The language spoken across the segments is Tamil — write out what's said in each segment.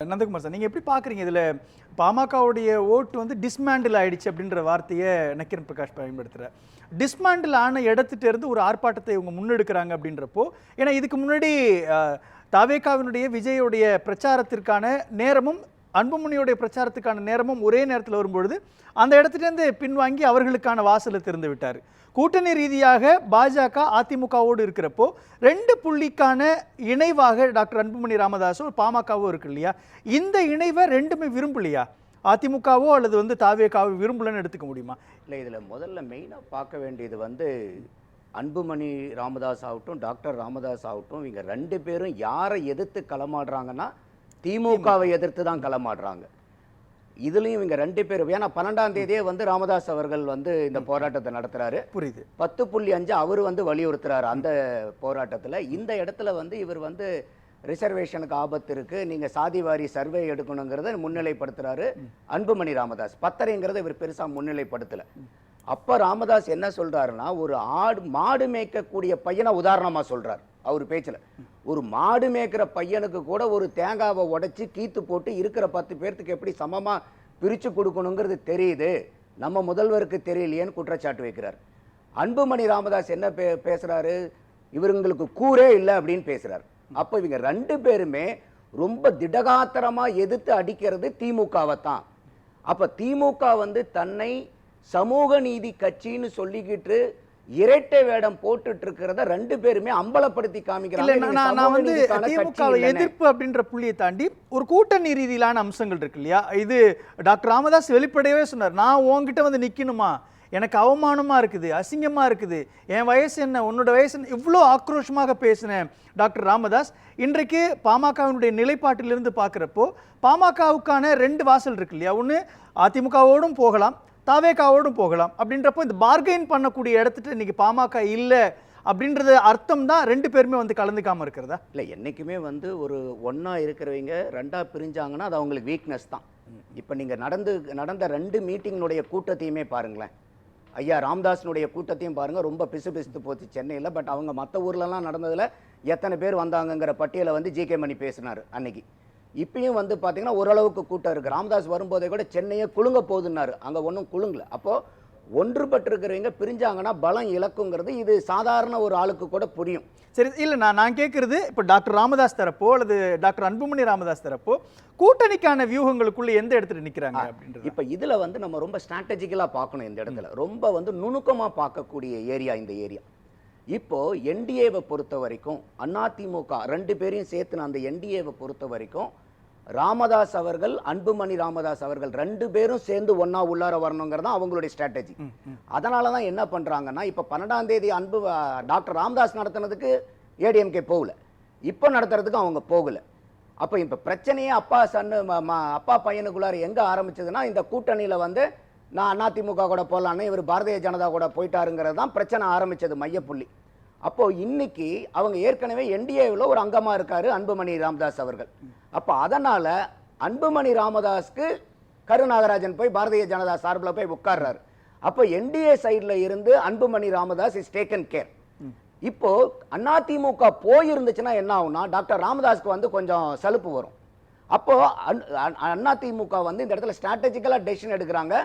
நந்தகுமார் சார், நீங்க எப்படி பாக்குறீங்க? இதுல பாமகவுடைய ஓட்டு வந்து டிஸ்மேண்டில் ஆயிடுச்சு அப்படின்ற வார்த்தையை நக்கீரன் பிரகாஷ் பயன்படுத்துறார். டிஸ்மேண்டில் ஆன இடத்துட்டு இருந்து ஒரு ஆர்ப்பாட்டத்தை இவங்க முன்னெடுக்கிறாங்க அப்படின்றப்போ, ஏன்னா இதுக்கு முன்னாடி தாவேகாவினுடைய விஜயோடைய பிரச்சாரத்திற்கான நேரமும் அன்புமணியோடைய பிரச்சாரத்துக்கான நேரமும் ஒரே நேரத்தில் வரும்பொழுது அந்த இடத்துலேருந்து பின்வாங்கி அவர்களுக்கான வாசலை திறந்து விட்டார். கூட்டணி ரீதியாக பாஜக அதிமுகவோடு இருக்கிறப்போ 2 புள்ளிக்கான இணைவாக டாக்டர் அன்புமணி ராமதாஸோ பாமகவோ இருக்கு இல்லையா? இந்த இணைவை ரெண்டுமே விரும்பலையா? அதிமுகவோ அல்லது வந்து தாவேகாவோ விரும்பலன்னு எடுத்துக்க முடியுமா? இல்லை, இதில் முதல்ல மெயினாக பார்க்க வேண்டியது வந்து அன்புமணி ராமதாஸ் ஆகட்டும், டாக்டர் ராமதாஸ் ஆகட்டும், இவங்க 2 பேரும் யாரை எதிர்த்து களமாடுறாங்கன்னா திமுகவை எதிர்த்து தான் களமாடுறாங்க. இதுலயும் இவங்க 2 பேரும், ஏன்னா 12ஆம் தேதியே வந்து ராமதாஸ் அவர்கள் வந்து இந்த போராட்டத்தை நடத்துறாரு. புரியுது. 10.5 அவர் வந்து வலியுறுத்துறாரு அந்த போராட்டத்தில். இந்த இடத்துல வந்து இவர் வந்து ரிசர்வேஷனுக்கு ஆபத்து இருக்கு, நீங்க சாதிவாரி சர்வே எடுக்கணுங்கிறத முன்னிலைப்படுத்துறாரு அன்புமணி ராமதாஸ். பத்தரைங்கிறத இவர் பெருசா முன்னிலைப்படுத்தல. அப்ப ராமதாஸ் என்ன சொல்றாருன்னா, ஒரு மாடு மேய்க்கக்கூடிய பையனை உதாரணமா சொல்றாரு அவர் பேச்சுல. ஒரு மாடு மேய்க்கிற பையனுக்கு கூட ஒரு தேங்காவை உடைச்சு கீத்து போட்டு இருக்கிற 10 பேர்த்துக்கு எப்படி சமமா பிரிச்சு கொடுக்கணுங்கிறது தெரியுது, நம்ம முதல்வருக்கு தெரியலையேன்னு குற்றச்சாட்டு வைக்கிறார். அன்புமணி ராமதாஸ் என்ன பேசுறாரு, இவங்களுக்கு கூரே இல்லை அப்படின்னு பேசுறாரு. அப்ப இவங்க 2 பேருமே ரொம்ப திடகாத்திரமா எதிர்த்து அடிக்கிறது திமுகவை தான். அப்ப திமுக வந்து தன்னை சமூக நீதி கட்சின்னு சொல்லிக்கிட்டு இரட்டை வேடம் போட்டுட்டு இருக்கிறத 2 பேருமே அம்பலப்படுத்தி காமிக்கிறாங்க. நான் வந்து திமுக எதிர்ப்பு அப்படின்ற புள்ளியை தாண்டி ஒரு கூட்டணி ரீதியிலான அம்சங்கள் இருக்கு இல்லையா? இது டாக்டர் ராமதாஸ் வெளிப்படையவே சொன்னார், நான் உங்ககிட்ட வந்து நிக்கணுமா, எனக்கு அவமானமா இருக்குது, அசிங்கமா இருக்குது, என் வயசு என்ன, உன்னோட வயசு என்ன, இவ்வளோ ஆக்ரோஷமாக பேசினேன் டாக்டர் ராமதாஸ். இன்றைக்கு பாமகவினுடைய நிலைப்பாட்டிலிருந்து பார்க்குறப்போ பாமகவுக்கான 2 வாசல் இருக்கு இல்லையா? ஒன்று அதிமுகவோடும் போகலாம், தாவேகாவோடும் போகலாம். அப்படின்றப்போ இந்த பார்கெயின் பண்ணக்கூடிய இடத்துட்டு இன்னைக்கு பாமக இல்லை அப்படின்றது அர்த்தம் தான் 2 பேருமே வந்து கலந்துக்காம இருக்கிறதா? இல்லை, என்றைக்குமே வந்து ஒரு ஒன்றா இருக்கிறவங்க 2ஆ பிரிஞ்சாங்கன்னா அது அவங்களுக்கு வீக்னஸ் தான். இப்போ நீங்கள் நடந்த 2 மீட்டிங்கினுடைய கூட்டத்தையுமே பாருங்களேன். ஐயா ராமதாஸினுடைய கூட்டத்தையும் பாருங்கள், ரொம்ப பிசுபிசுத்து போச்சு சென்னையில். பட் அவங்க மற்ற ஊர்லலாம் நடந்ததில் எத்தனை பேர் வந்தாங்கங்கிற பட்டியலை வந்து ஜி.கே. மணி பேசினார் அன்னைக்கு. இப்பயும் வந்து பார்த்தீங்கன்னா ஓரளவுக்கு கூட்டம் இருக்குது. ராமதாஸ் வரும்போதே கூட சென்னையே குலுங்க போகுதுன்னாரு, அங்கே ஒன்றும் குலுங்கல. அப்போது ஒன்றுபட்டிருக்கிறவங்க பிரிஞ்சாங்கன்னா பலம் இழக்குங்கிறது இது சாதாரண ஒரு ஆளுக்கு கூட புரியும். சரி, இல்லை நான் கேட்குறது இப்போ டாக்டர் ராமதாஸ் தரப்போ அல்லது டாக்டர் அன்புமணி ராமதாஸ் தரப்போ கூட்டணிக்கான வியூகங்களுக்குள்ள எந்த இடத்துல நிற்கிறாங்க அப்படின்றது. இப்போ இதில் வந்து நம்ம ரொம்ப ஸ்ட்ராட்டஜிக்கலாக பார்க்கணும். இந்த இடத்துல ரொம்ப வந்து நுணுக்கமாக பார்க்கக்கூடிய ஏரியா இந்த ஏரியா. இப்போ என்டிஏவை பொறுத்த வரைக்கும் அதிமுக 2 பேரையும் சேர்த்து அந்த என்டிஏவை பொறுத்த வரைக்கும் ராமதாஸ் அவர்கள், அன்புமணி ராமதாஸ் அவர்கள் 2 பேரும் சேர்ந்து ஒன்னா உள்ளார வரணுங்கிறது அவங்களுடைய ஸ்ட்ராட்டஜி. அதனால தான் என்ன பண்றாங்கன்னா, இப்போ 12ஆம் தேதி டாக்டர் ராமதாஸ் நடத்தினதுக்கு ஏடிஎம்கே போகல, இப்போ நடத்துறதுக்கு அவங்க போகல. அப்போ இப்போ பிரச்சனையே அப்பா பையனுக்குள்ளார எங்க ஆரம்பிச்சதுன்னா, இந்த கூட்டணியில வந்து நான் அதிமுக கூட போகலான்னு இவர் பாரதிய ஜனதா கூட போயிட்டாருங்கிறது தான் பிரச்சனை ஆரம்பிச்சது, மையப்புள்ளி. அப்போ இன்னைக்கு அவங்க ஏற்கனவே என்டிஏவில் ஒரு அங்கமா இருக்காரு அன்புமணி ராமதாஸ் அவர்கள். அப்போ அதனால அன்புமணி ராமதாஸ்க்கு கருநாகராஜன் போய் பாரதிய ஜனதா சார்பில் போய் உட்கார்றாரு. அப்போ என்டிஏ சைட்ல இருந்து Anbumani Ramadoss is taken care. இப்போ அதிமுக போயிருந்துச்சுன்னா என்ன ஆகும்னா, டாக்டர் ராமதாஸ்க்கு வந்து கொஞ்சம் சலுப்பு வரும். அப்போ அதிமுக வந்து இந்த இடத்துல ஸ்ட்ராட்டஜிக்கலா டெசிஷன் எடுக்கிறாங்க,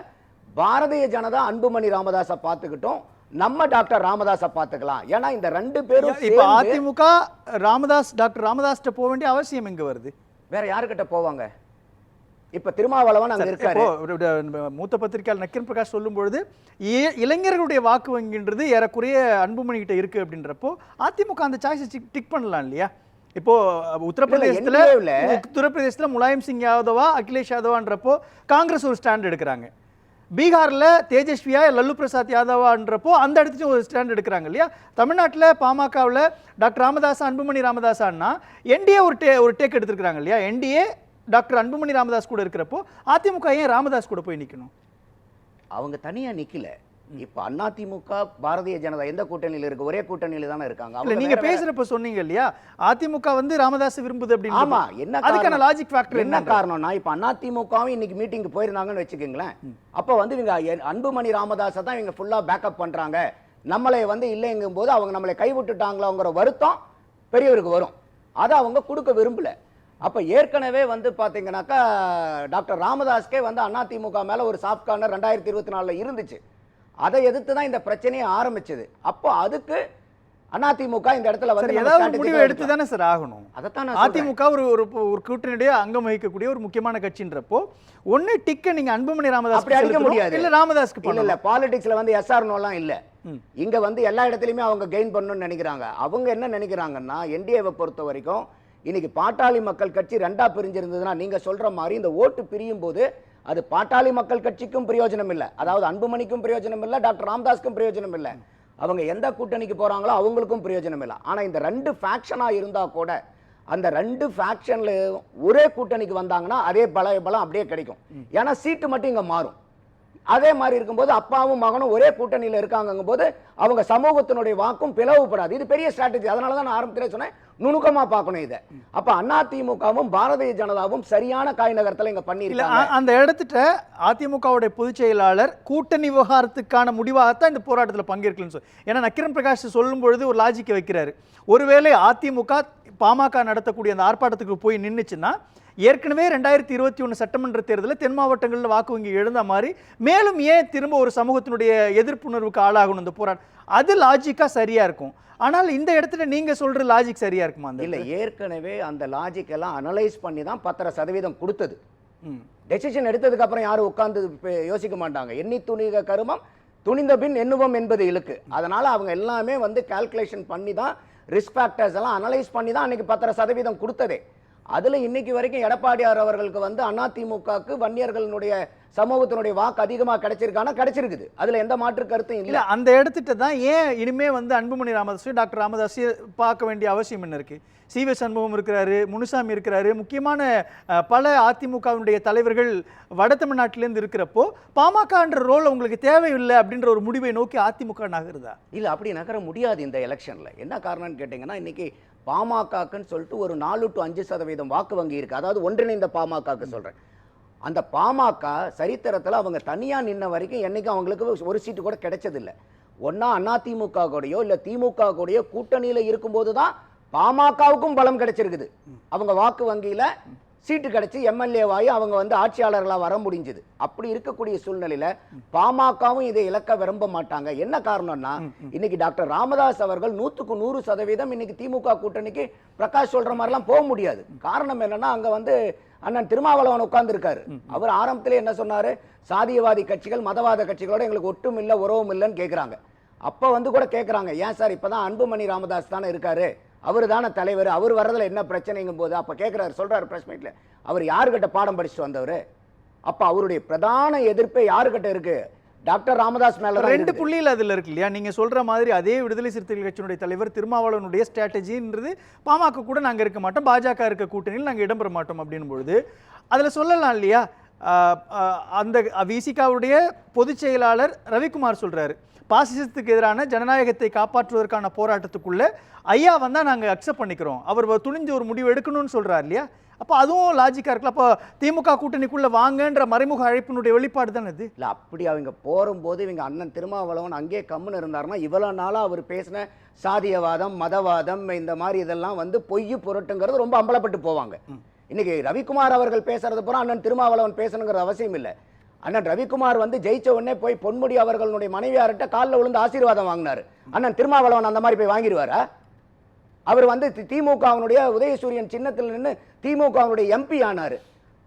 பாரதிய ஜனதா அன்புமணி ராமதாஸை பார்த்துக்கிட்டோம், நம்ம டாக்டர் ராமதாஸை பார்த்துக்கலாம். ஏன்னா இந்த 2 பேரும் இப்போ அதிமுக டாக்டர் ராமதாஸ் போக வேண்டிய அவசியம் எங்க வருது? வேற யாருக்கிட்ட போவாங்க? இப்ப திருமாவளவன் அங்க இருக்காரு. மூத்த பத்திரிகையாளர் நக்கீரன் பிரகாஷ் சொல்லும் பொழுது இளைஞர்களுடைய வாக்கு வங்கின்றது ஏறக்குறைய அன்புமணி கிட்ட இருக்கு அப்படின்றப்போ அதிமுக அந்த சாய்ஸை டிக் பண்ணலாம் இல்லையா? இப்போ உத்தரப்பிரதேசத்துல முலாயம் சிங் யாதவா, அகிலேஷ் யாதவான்றப்போ காங்கிரஸ் ஒரு ஸ்டாண்ட் எடுக்கிறாங்க. பீகார்ல தேஜஸ்வியா, லல்லு பிரசாத் யாதவான்றப்போ அந்த இடத்துல ஒரு ஸ்டாண்ட் எடுக்கிறாங்க இல்லையா? தமிழ்நாட்டில் பாமகவில் டாக்டர் ராமதாஸ், அன்புமணி ராமதாஸான்னா என்டிஏ ஒரு டேக் எடுத்துருக்காங்க இல்லையா? என்டிஏ டாக்டர் அன்புமணி ராமதாஸ் கூட இருக்கிறப்போ அதிமுக ஏன் ராமதாஸ் கூட போய் நிற்கணும்? அவங்க தனியா நிக்கல. இப்ப அதிமுக பாரதிய ஜனதா எந்த கூட்டணியில இருக்கு? ஒரே கூட்டணியில தானே இருக்காங்க. நீங்க பேசுறப்ப சொன்னீங்க இல்லையா, அதிமுக வந்து ராமதாஸ் விரும்புது அப்படின்னு. ஆமா, என்ன அதுக்கான லாஜிக் ஃபேக்டர் என்ன காரணம்னா, இப்ப அதிமுகவும் இன்னைக்கு மீட்டிங் போயிருந்தாங்கன்னு வச்சுக்கோங்களேன். அப்ப வந்து இவங்க அன்புமணி ராமதாஸை தான் இவங்க ஃபுல்லா பேக்கப் பண்றாங்க, நம்மளை வந்து இல்லைங்கும் போது அவங்க நம்மளை கைவிட்டுட்டாங்களோங்கிற வருத்தம் பெரியவருக்கு வரும். அதை அவங்க கொடுக்க விரும்பல. அப்ப ஏற்கனவே வந்து பாத்தீங்கன்னாக்கா டாக்டர் ராமதாஸ்கே வந்து அதிமுக மேல ஒரு சாஃப்ட் கார்னர் 2024 இருந்துச்சு. அதை எதிர்த்து தான் இந்த பிரச்சனையை ஆரம்பிச்சது. அப்போ அதுக்கு அதிமுக இந்த இடத்துல வந்து ஏதாவது முடிவு எடுத்து தானே சார் ஆகணும். அதைத்தான் அதிமுக ஒரு ஒரு கூட்டணியுடைய அங்கம் வகிக்கக்கூடிய ஒரு முக்கியமான கட்சின்றப்போ ஒன்னு டிக்க நீங்க அன்புமணி ராமதாஸ் அப்படி அடிக்க முடியாது. இல்ல ராமதாஸ்க்கு இல்ல பாலிடிக்ஸ்ல வந்து எஸ்ஆர் நோலாம் இல்ல. இங்க வந்து எல்லா இடத்துலயுமே அவங்க கெயின் பண்ணணும்னு நினைக்கிறாங்க. அவங்க என்ன நினைக்கிறாங்கன்னா என்டிஏவை பொறுத்த வரைக்கும் இன்னைக்கு பாட்டாளி மக்கள் கட்சி ரெண்டா பிரிஞ்சிருந்ததுன்னா நீங்க சொல்ற மாதிரி இந்த ஓட்டு பிரியும் போது அது பாட்டாளி மக்கள் கட்சிக்கும் பிரயோஜனம் இல்லை, அதாவது அன்புமணிக்கும் பிரயோஜனம் இல்லை, டாக்டர் ராமதாஸ்க்கும் பிரயோஜனம் இல்லை, அவங்க எந்த கூட்டணிக்கு போறாங்களோ அவங்களுக்கும் பிரயோஜனம் இல்லை. ஆனா இந்த ரெண்டு ஃபேக்ஷனா இருந்தா கூட அந்த ரெண்டு ஃபேக்ஷன்ல ஒரே கூட்டணிக்கு வந்தாங்கன்னா அதே பலம் அப்படியே கிடைக்கும். ஏன்னா சீட்டு மட்டும் இங்க மாறும். அதே மாதிரி இருக்கும்போது அப்பாவும் மகனும் ஒரே கூட்டணியில் இருக்காங்கும் போது அவங்க சமூகத்தினுடைய வாக்கும் பிளவுபடாது. இது பெரிய ஸ்ட்ராட்டஜி. அதனால தான் நான் ஆரம்பத்திலே சொன்னேன் நுணுக்கமா பார்க்கணும் இதை. அப்ப அதிமுகவும் பாரதிய ஜனதாவும் சரியான காய் நகரத்தில் இங்க பண்ணிருக்காங்க. அந்த இடத்துல அதிமுகவுடைய பொதுச் செயலாளர் கூட்டணி விவகாரத்துக்கான முடிவாகத்தான் இந்த போராட்டத்தில் பங்கேற்கலன்னு சொல்லி, ஏன்னா நக்கீரன் பிரகாஷ் சொல்லும் பொழுது ஒரு லாஜிக்கை வைக்கிறாரு. ஒருவேளை அதிமுக பாமக நடத்தக்கூடிய அந்த ஆர்ப்பாட்டத்துக்கு போய் நின்றுச்சுன்னா ஏற்கனவே 2021 சட்டமன்ற தேர்தலில் தென் மாவட்டங்களில் வாக்கு வங்கி எழுந்த மாதிரி மேலும் ஏன் திரும்ப ஒரு சமூகத்தினுடைய எதிர்ப்புணர்வுக்கு ஆளாகணும் இந்த போராட்டம்? அது லாஜிக்கா சரியா இருக்கும். ஆனால் இந்த இடத்துல நீங்க சொல்ற லாஜிக் சரியா இருக்குமா? இல்ல, ஏற்கனவே அந்த லாஜிக் எல்லாம் அனலைஸ் பண்ணி தான் 10% கொடுத்தது. டெசிஷன் எடுத்ததுக்கு அப்புறம் யாரும் உட்கார்ந்து யோசிக்க மாட்டாங்க. எண்ணி துணிக கருமம் துணிந்த பின் எண்ணுவோம் என்பது இழுக்கு. அதனால அவங்க எல்லாமே வந்து கால்குலேஷன் பண்ணி தான் ரிஸ்க் ஃபேக்டர்ஸ் எல்லாம் அனலைஸ் பண்ணி தான் அன்னைக்கு 10% கொடுத்ததே. அதுல இன்னைக்கு வரைக்கும் எடப்பாடியார் அவர்களுக்கு வந்து அதிமுகவுக்கு வன்னியர்களுடைய சமூகத்தினுடைய வாக்கு அதிகமாக கிடைச்சிருக்குது. அதுல எந்த மாற்று கருத்தும் இல்ல. அந்த இடத்துட்டு தான் ஏன் இனிமே வந்து அன்புமணி ராமதாஸ் டாக்டர் ராமதாஸ் பார்க்க வேண்டிய அவசியம் என்ன இருக்கு? சிவி சண்முகம் இருக்கிறாரு, முனுசாமி இருக்கிறாரு, முக்கியமான பல அதிமுகவினுடைய தலைவர்கள் வட தமிழ்நாட்டிலேருந்து இருக்கிறப்போ பாமகன்ற ரோல் உங்களுக்கு தேவையில்லை அப்படின்ற ஒரு முடிவை நோக்கி அதிமுக நகருதா? இல்ல, அப்படி நகர முடியாது இந்த எலெக்ஷன்ல. என்ன காரணம்னு கேட்டீங்கன்னா இன்னைக்கு பாமகன்னு சொல்லிட்டு ஒரு 4 to 5% வாக்கு வங்கி இருக்கு. அதாவது ஒன்றிணைந்த பாமகக்கு சொல்றேன். அந்த பாமக சரித்திரத்தில் அவங்க தனியா நின்ன வரைக்கும் என்னைக்கும் அவங்களுக்கு ஒரு சீட்டு கூட கிடைச்சதில்லை. ஒன்னா அதிமுக கூடயோ இல்ல திமுக கூடயோ கூட்டணியில இருக்கும்போது தான் பாமகவுக்கும் பலம் கிடைச்சிருக்குது. அவங்க வாக்கு வங்கியில சீட்டு கிடைச்சி எம்எல்ஏவாயி அவங்க வந்து ஆட்சியாளர்களா வர முடிஞ்சது. அப்படி இருக்கக்கூடிய சூழ்நிலையில பாமகவும் இதை இழக்க விரும்ப மாட்டாங்க. என்ன காரணம்னா இன்னைக்கு டாக்டர் ராமதாஸ் அவர்கள் 100க்கு 100% இன்னைக்கு திமுக கூட்டணிக்கு பிரகாஷ் சொல்ற மாதிரி எல்லாம் போக முடியாது. காரணம் என்னன்னா அங்க வந்து அண்ணன் திருமாவளவன் உட்கார்ந்து இருக்காரு. அவர் ஆரம்பத்திலே என்ன சொன்னாரு? சாதியவாதி கட்சிகள் மதவாத கட்சிகளோட எங்களுக்கு ஒட்டும் இல்லை உறவும் இல்லைன்னு கேட்கிறாங்க. அப்ப வந்து கூட கேட்கிறாங்க, ஏன் சார் இப்பதான் அன்புமணி ராமதாஸ் தானே இருக்காரு, அவர் தானே தலைவர், அவர் வர்றதுல என்ன பிரச்சனைங்கும் போது அப்ப கேட்கிறாரு, சொல்றாரு பிரஸ் மீட்ல, அவர் யாருக்கிட்ட பாடம் படிச்சுட்டு வந்தவர்? அப்ப அவருடைய பிரதான எதிர்ப்பே யாருக்கிட்ட இருக்கு? டாக்டர் ராமதாஸ் மேல. 2 புள்ளியில் அதுல இருக்கு இல்லையா? நீங்க சொல்ற மாதிரி அதே விடுதலை சிறுத்தைகள் கட்சியினுடைய தலைவர் திருமாவளவனுடைய ஸ்ட்ராட்டஜின்றது பாமக கூட நாங்க இருக்க மாட்டோம், பாஜக இருக்க கூட்டணியில் நாங்க இடம்பெற மாட்டோம் அப்படின்னும் பொழுது அதுல சொல்லலாம் இல்லையா? அந்த விசிகாவுடைய பொதுச் செயலாளர் ரவிக்குமார் சொல்றாரு, பாசிசத்துக்கு எதிரான ஜனநாயகத்தை காப்பாற்றுவதற்கான போராட்டத்துக்குள்ள ஐயா வந்தா நாங்க அக்செப்ட் பண்ணிக்கிறோம், அவர் துணிஞ்சு ஒரு முடிவு எடுக்கணும்னு சொல்றாரு இல்லையா? அப்போ அதுவும் லாஜிக்கா இருக்குல்ல. அப்போ திமுக கூட்டணிக்குள்ள வாங்கன்ற மறைமுக அழைப்பினுடைய வெளிப்பாடு தானே இது? இல்ல, அப்படி அவங்க போகும்போது இவங்க அண்ணன் திருமாவளவன் அங்கே கம்முன்னு இருந்தாருன்னா இவ்வளவு நாளா அவர் பேசின சாதியவாதம் மதவாதம் இந்த மாதிரி இதெல்லாம் வந்து பொய் பொருட்டுங்கிறது ரொம்ப அம்பலப்பட்டு போவாங்க. இன்னைக்கு ரவிக்குமார் அவர்கள் பேசுறது போற அண்ணன் திருமாவளவன் பேசணுங்கிற அவசியம் இல்லை. அண்ணன் ரவிக்குமார் வந்து ஜெயிச்ச உடனே போய் பொன்முடி அவர்களுடைய மனைவியார்கிட்ட காலில் விழுந்து ஆசீர்வாதம் வாங்கினாரு. அண்ணன் திருமாவளவன் அந்த மாதிரி போய் வாங்கிடுவாரா? அவர் வந்து திமுகவினுடைய உதயசூரியன் சின்னத்தில் நின்று திமுகவினுடைய எம்பி ஆனாரு.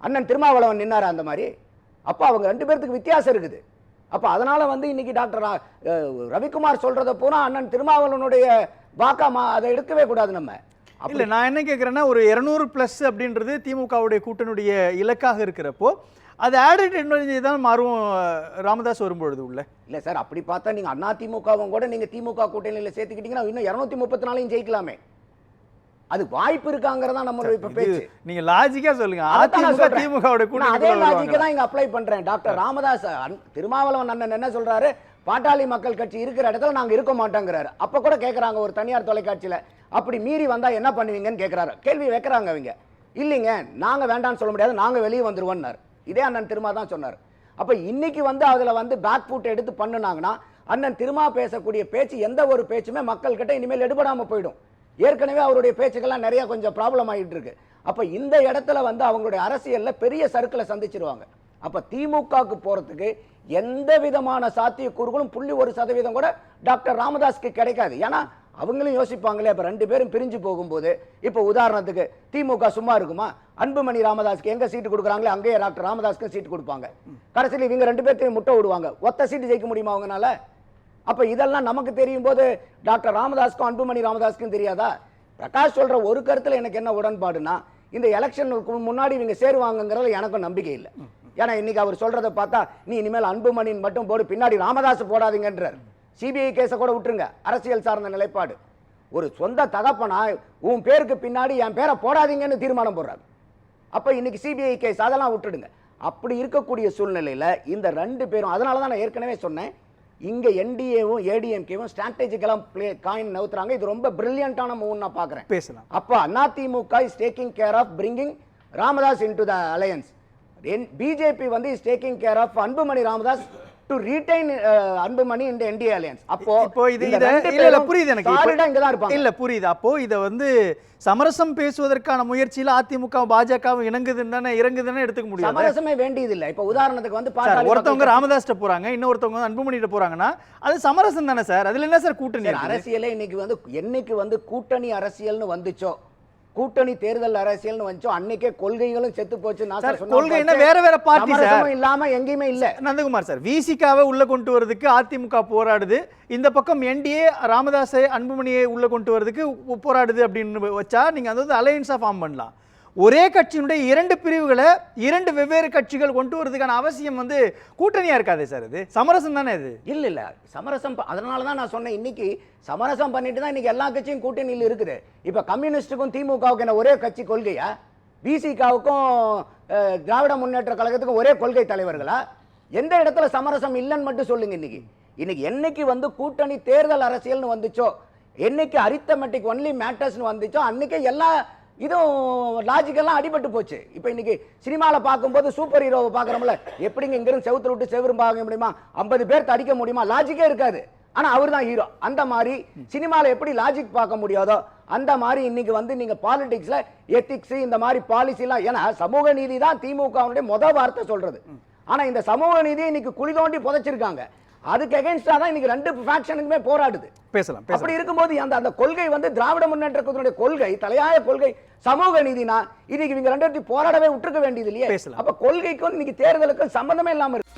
அண்ணன் திருமாவளவன் நின்னாரு அந்த மாதிரி. அப்ப அவங்க 2 பேருக்கு வித்தியாசம் இருக்குது. அப்ப அதனால வந்து இன்னைக்கு டாக்டர் ரவிக்குமார் சொல்றத பூரா அண்ணன் திருமாவளவனுடைய வாக்காமா அதை எடுக்கவே கூடாது நம்ம. இல்ல, நான் என்ன கேட்கிறேன்னா ஒரு 200+ அப்படின்றது திமுகவுடைய கூட்டணியுடைய இலக்காக இருக்கிறப்போ அது ஆடட் எனர்ஜி தான் மாறும் ராமதாஸ் வரும்பொழுது உள்ள. இல்ல சார், அப்படி பார்த்தா நீங்க அதிமுகவும் கூட நீங்க திமுக கூட்டணியில சேர்த்துக்கிட்டீங்கன்னா இன்னும் 234 ஜெயிக்கலாமே. அது வாய்ப்பு இருக்காங்கறதா நம்மளோட பேச்சு. நீங்க லாஜிக்கா சொல்லுங்க. அதிமுக திமுகவோட கூட்டணி அதே லாஜிக்கை தான் இங்க அப்ளை பண்றேன். டாக்டர் ராமதாஸ் திருமாவளவன் அண்ணன் என்ன சொல்றாரு? பாட்டாளி மக்கள் கட்சி இருக்கிற இடத்துல நாங்க இருக்க மாட்டோங்கிறாரு. அப்ப கூட கேக்குறாங்க ஒரு தனியார் தொலைக்காட்சியில, அப்படி மீறி வந்தா என்ன பண்ணுவீங்கன்னு கேக்குறாரு. கேள்வி வைக்கிறாங்க அவங்க. இல்லைங்க, நாங்க வேண்டாம்னு சொல்ல முடியாது, நாங்க வெளியே வந்துருவோம்னாரு. இதே அண்ணன் திருமா தான் சொன்னார். அப்ப இன்னைக்கு வந்து அதுல வந்து பேக் ஃபுட் எடுத்து பண்ணுனாங்கன்னா அண்ணன் திருமா பேசக்கூடிய பேச்சு எந்த ஒரு பேச்சுமே மக்கள் கிட்ட இனிமேல் எடுபடாம போயிடும். ஏற்கனவே அவருடைய பேச்சுக்கெல்லாம் நிறைய கொஞ்சம் ப்ராப்ளம் ஆகிட்டு இருக்கு. அப்ப இந்த இடத்துல வந்து அவங்களுடைய அரசியல்ல பெரிய சறுக்கலை சந்திச்சிருவாங்க. அப்ப திமுகவுக்கு போறதுக்கு எந்த விதமான சாத்தியக்கூறுகளும் 0.1% கூட டாக்டர் ராமதாஸ்க்கு கிடைக்காது. ஏன்னா அவங்களும் யோசிப்பாங்களே, இப்ப 2 பேரும் பிரிஞ்சு போகும்போது, இப்ப உதாரணத்துக்கு திமுக சும்மா இருக்குமா? அன்புமணி ராமதாஸ்க்கு எங்க சீட்டு கொடுக்குறாங்களே அங்கேயே டாக்டர் ராமதாஸ்க்கு சீட்டு கொடுப்பாங்க. கடைசியில் இவங்க 2 பேர்த்தையும் முட்டை விடுவாங்க. ஒத்த சீட்டு ஜெயிக்க முடியுமா அவங்கனால? அப்ப இதெல்லாம் நமக்கு தெரியும் போது டாக்டர் ராமதாஸ்க்கும் அன்புமணி ராமதாஸ்க்கும் தெரியாதா? பிரகாஷ் சொல்ற ஒரு கருத்துல எனக்கு என்ன உடன்பாடுனா, இந்த எலெக்ஷனுக்கு முன்னாடி இவங்க சேருவாங்கிறதுல எனக்கும் நம்பிக்கை இல்லை. ஏன்னா இன்னைக்கு அவர் சொல்றதை பார்த்தா, நீ இனிமேல் அன்புமணின் மட்டும் போடு, பின்னாடி ராமதாஸ் போடாதீங்கன்றார். சிபிஐ கேஸை கூட விட்டுருங்க, அரசியல் சார்ந்த நிலைப்பாடு. ஒரு சொந்த தகப்பனா உன் பேருக்கு பின்னாடி என் பேரை போடாதீங்கன்னு தீர்மானம் போடுறாங்க. அப்ப இன்னைக்கு சிபிஐ கேஸ் அதெல்லாம் விட்டுடுங்க. அப்படி இருக்கக்கூடிய சூழ்நிலையில இந்த 2 பேரும், அதனாலதான் நான் ஏற்கனவே சொன்னேன், இங்க என்டிஏவும் ஏடிஎம்கேவும் ஸ்ட்ராட்டஜிக்கலா காயின் நவுத்துறாங்க. இது ரொம்ப பிரில்லியண்டான மூவ் நான் பாக்குறேன். பேசலாம். அப்ப AIADMK is taking care of bringing Ramadoss into the alliance. BJP வந்து is taking care of Anbumani Ramadoss to retain Anbumani இந்த என்டிஏ அலையன்ஸ். அப்போ இது இல்ல புரியுது எனக்கு. இங்க தான் இருப்பாங்க. இல்ல புரியுது. அப்போ இத வந்து சமரசம் பேசுவதற்கான முயற்சியில அதிமுக பாஜகவும் இறங்குதுன்னு எடுத்துக்க முடியும். சமரசமே வேண்டியது இல்ல. இப்ப உதாரணத்துக்கு வந்து ஒருத்தவங்க ராமதாஸ்ட்ட போறாங்க, இன்னொருத்தவங்க வந்து அன்புமணிட்ட போறாங்கன்னா அது சமரசம் தானே சார்? அதுல என்ன சார் கூட்டணி? அரசியலே இன்னைக்கு வந்து கூட்டணி அரசியல்னு வந்துச்சோ, கூட்டணி தேர்தல் அரசியல்னு வந்துச்சோ, அன்னைக்கே கொள்கைகளும் செத்து போச்சு. கொள்கைன்னா வேற வேற பார்ட்டி சார் இல்லாம எங்கேயுமே இல்ல. நந்தகுமார் சார், விசிகாவை உள்ள கொண்டு வரதுக்கு அதிமுக போராடுது, இந்த பக்கம் என்டிஏ ராமதாஸை அன்புமணியை உள்ள கொண்டு வரதுக்கு போராடுது அப்படின்னு வச்சா நீங்க அதாவது அலையன்ஸா ஃபார்ம் பண்ணலாம். ஒரே கட்சியினுடைய 2 பிரிவுகளை 2 வெவ்வேறு கட்சிகள் கொண்டு வரதுக்கான அவசியம் வந்து கூட்டணியா இருக்காதே சார்? இது சமரசம் தானே? இது இல்ல சமரசம். அதனாலதான் நான் சொன்னேன், இன்னைக்கு சமரசம் பண்ணிட்டு தான் இன்னைக்கு எல்லா கட்சியும் கூட்டணியில் இருக்குது. இப்ப கம்யூனிஸ்டுக்கும் திமுகவுக்கு என்ன ஒரே கட்சி கொள்கையா? விசிகாவுக்கும் திராவிட முன்னேற்ற கழகத்துக்கும் ஒரே கொள்கை தலைவர்களா? எந்த இடத்துல சமரசம் இல்லைன்னு மட்டும் சொல்லுங்க. இன்னைக்கு வந்து கூட்டணி தேர்தல் அரசியல்னு வந்துச்சோ, என்னைக்கு அரித்தமெட்டிக் ஒன்லி மேட்டர்ஸ்னு வந்துச்சோ, அன்னைக்கு எல்லா இதுவும் லாஜிக்கெல்லாம் அடிபட்டு போச்சு. இப்போ இன்னைக்கு சினிமாவில் பார்க்கும்போது சூப்பர் ஹீரோவை பார்க்குறோம்ல, எப்படிங்க இங்கிருந்து செவுத்துல விட்டு செவரும் பார்க்க முடியுமா, 50 பேர் அடிக்க முடியுமா, லாஜிக்கே இருக்காது. ஆனா அவர் தான் ஹீரோ. அந்த மாதிரி சினிமாவில் எப்படி லாஜிக் பார்க்க முடியாதோ அந்த மாதிரி இன்னைக்கு வந்து நீங்க பாலிடிக்ஸ்ல எத்திக்ஸ் இந்த மாதிரி பாலிசிலாம், ஏன்னா சமூக நீதி தான் திமுகவுடைய வார்த்தை சொல்றது. ஆனா இந்த சமூக நீதியை இன்னைக்கு குழி தோண்டி புதைச்சிருக்காங்க. அதுக்கு அகைன்ஸ்டா தான் இன்னைக்கு 2 ஃபேக்ஷனுக்குமே போராடுது. பேசலாம். அப்படி இருக்கும்போது அந்த கொள்கை வந்து திராவிட முன்னேற்ற கழகத்தினுடைய கொள்கை, தலையாய கொள்கை சமூக நீதினா, இன்னைக்கு இவங்க 2 பேரும் போராடவே விட்டுருக்க வேண்டியது இல்லையே. அப்ப கொள்கைக்கும் இன்னைக்கு தேர்தலுக்கும் சம்பந்தமே இல்லாம இருக்கு.